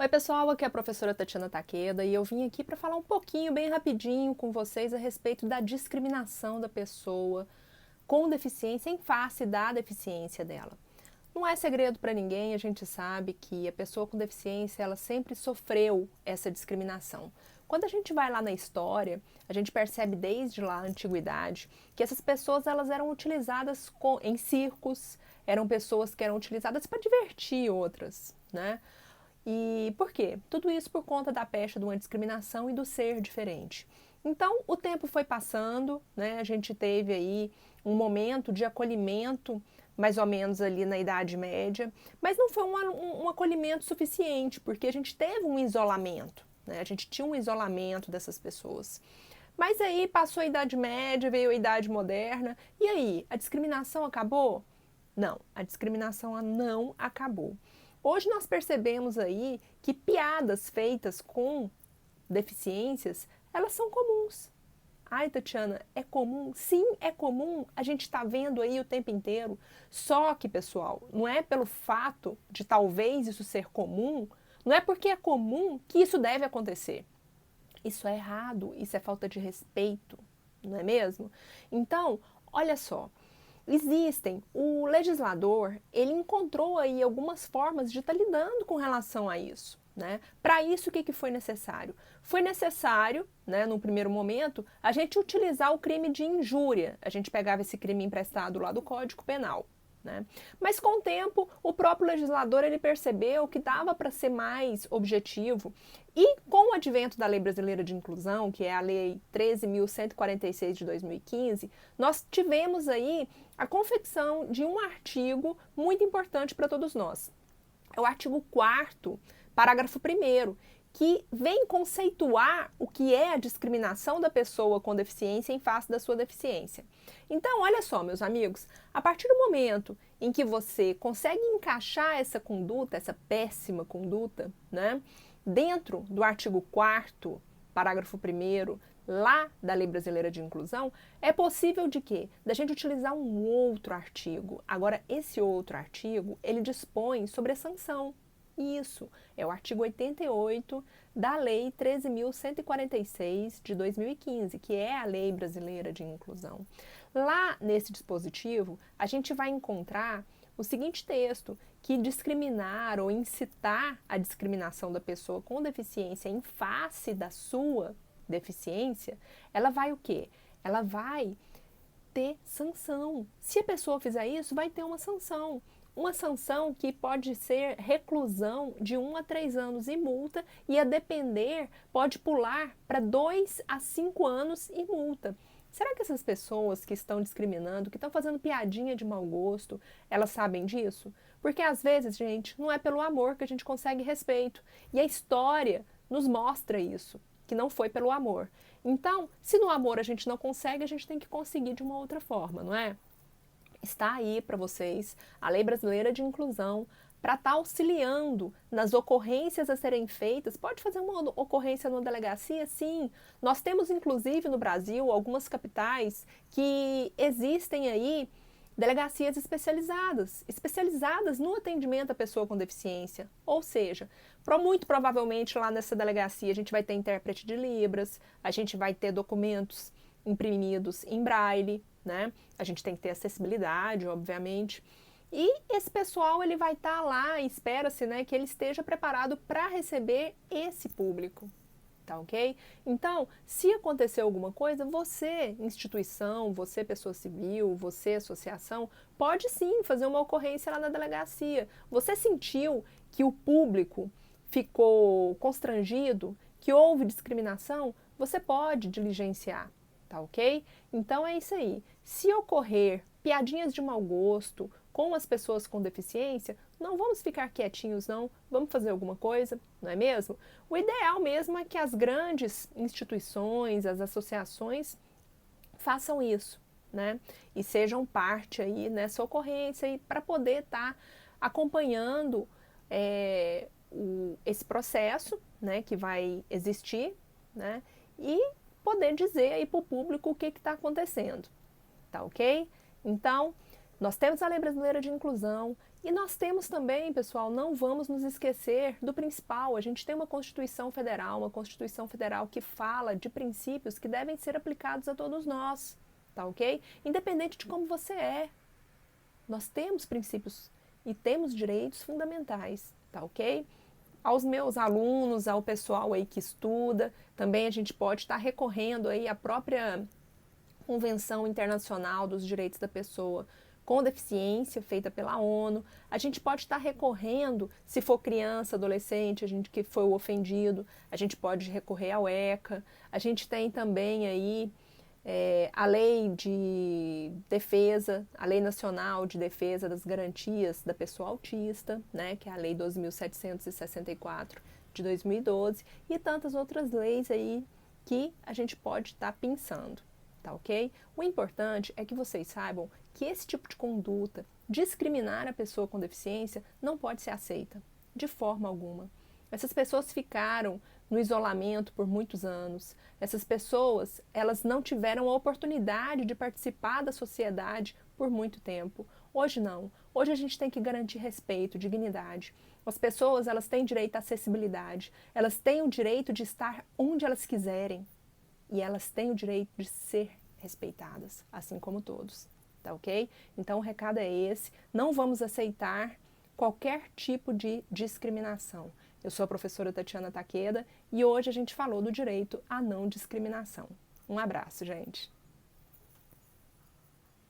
Oi pessoal, aqui é a professora Tatiana Takeda e eu vim aqui para falar um pouquinho, bem rapidinho, com vocês a respeito da discriminação da pessoa com deficiência em face da deficiência dela. Não é segredo para ninguém, a gente sabe que a pessoa com deficiência ela sempre sofreu essa discriminação. Quando a gente vai lá na história, a gente percebe desde lá a antiguidade que essas pessoas elas eram utilizadas em circos, eram pessoas que eram utilizadas para divertir outras, né? E por quê? Tudo isso por conta da pecha de uma discriminação e do ser diferente. Então, o tempo foi passando, né? A gente teve aí um momento de acolhimento, mais ou menos ali na Idade Média, mas não foi um acolhimento suficiente, porque a gente teve um isolamento, né? A gente tinha um isolamento dessas pessoas. Mas aí passou a Idade Média, veio a Idade Moderna, e aí, a discriminação acabou? Não, a discriminação não acabou. Hoje nós percebemos aí que piadas feitas com deficiências, elas são comuns. Ai, Tatiana, é comum? Sim, é comum. A gente está vendo aí o tempo inteiro. Só que, pessoal, não é pelo fato de talvez isso ser comum, não é porque é comum que isso deve acontecer. Isso é errado, isso é falta de respeito, não é mesmo? Então, olha só, o legislador, ele encontrou aí algumas formas de estar lidando com relação a isso. Né? Para isso, o que foi necessário? Foi necessário, né, no primeiro momento, a gente utilizar o crime de injúria. A gente pegava esse crime emprestado lá do Código Penal. Né? Mas com o tempo, o próprio legislador ele percebeu que dava para ser mais objetivo e com o advento da Lei Brasileira de Inclusão, que é a Lei 13.146 de 2015, nós tivemos aí a confecção de um artigo muito importante para todos nós. É o artigo 4º, parágrafo 1º, que vem conceituar o que é a discriminação da pessoa com deficiência em face da sua deficiência. Então, olha só, meus amigos, a partir do momento em que você consegue encaixar essa conduta, essa péssima conduta, né, dentro do artigo 4º, parágrafo 1º, lá da Lei Brasileira de Inclusão, é possível de quê? Da gente utilizar um outro artigo. Agora, esse outro artigo, ele dispõe sobre a sanção. Isso, é o artigo 88 da Lei 13.146 de 2015, que é a Lei Brasileira de Inclusão. Lá nesse dispositivo, a gente vai encontrar o seguinte texto, que discriminar ou incitar a discriminação da pessoa com deficiência em face da sua deficiência, ela vai o quê? Ela vai ter sanção. Se a pessoa fizer isso, vai ter uma sanção. Uma sanção que pode ser reclusão de 1 a 3 anos e multa, e a depender pode pular para 2 a 5 anos e multa. Será que essas pessoas que estão discriminando, que estão fazendo piadinha de mau gosto, elas sabem disso? Porque às vezes, gente, não é pelo amor que a gente consegue respeito. E a história nos mostra isso, que não foi pelo amor. Então, se no amor a gente não consegue, a gente tem que conseguir de uma outra forma, não é? Está aí para vocês a Lei Brasileira de Inclusão para estar auxiliando nas ocorrências a serem feitas. Pode fazer uma ocorrência numa delegacia? Sim. Nós temos, inclusive, no Brasil, algumas capitais que existem aí delegacias especializadas no atendimento à pessoa com deficiência. Ou seja, muito provavelmente lá nessa delegacia a gente vai ter intérprete de Libras, a gente vai ter documentos imprimidos em braille, né? A gente tem que ter acessibilidade, obviamente. E esse pessoal ele vai estar lá, espera-se, né, que ele esteja preparado para receber esse público. Tá ok? Então, se acontecer alguma coisa, você, instituição, você, pessoa civil, você, associação, pode sim fazer uma ocorrência lá na delegacia. Você sentiu que o público ficou constrangido, que houve discriminação, você pode diligenciar. Tá ok? Então é isso aí. Se ocorrer piadinhas de mau gosto com as pessoas com deficiência, não vamos ficar quietinhos não, vamos fazer alguma coisa, não é mesmo? O ideal mesmo é que as grandes instituições, as associações façam isso, né? E sejam parte aí nessa ocorrência para poder estar acompanhando esse processo, né, que vai existir, né? E poder dizer aí para o público o que está acontecendo, tá ok? Então, nós temos a Lei Brasileira de Inclusão, E nós temos também, pessoal, não vamos nos esquecer do principal. A gente tem uma Constituição Federal que fala de princípios que devem ser aplicados a todos nós, tá ok? Independente de como você é. Nós temos princípios e temos direitos fundamentais, tá ok? Aos meus alunos, ao pessoal aí que estuda, também a gente pode estar recorrendo aí à própria Convenção Internacional dos Direitos da Pessoa com Deficiência, feita pela ONU. A gente pode estar recorrendo, se for criança, adolescente, a gente que foi o ofendido, a gente pode recorrer ao ECA. A gente tem também aí a Lei de Defesa, a Lei Nacional de Defesa das Garantias da Pessoa Autista, né, que é a Lei 12.764 de 2012, e tantas outras leis aí que a gente pode estar pensando. Tá ok? O importante é que vocês saibam que esse tipo de conduta, discriminar a pessoa com deficiência, não pode ser aceita, de forma alguma. Essas pessoas ficaram no isolamento por muitos anos. Essas pessoas, elas não tiveram a oportunidade de participar da sociedade por muito tempo. Hoje não. Hoje a gente tem que garantir respeito, dignidade. As pessoas, elas têm direito à acessibilidade. Elas têm o direito de estar onde elas quiserem. E elas têm o direito de ser respeitadas, assim como todos, tá ok? Então o recado é esse, não vamos aceitar qualquer tipo de discriminação. Eu sou a professora Tatiana Takeda e hoje a gente falou do direito à não discriminação. Um abraço, gente!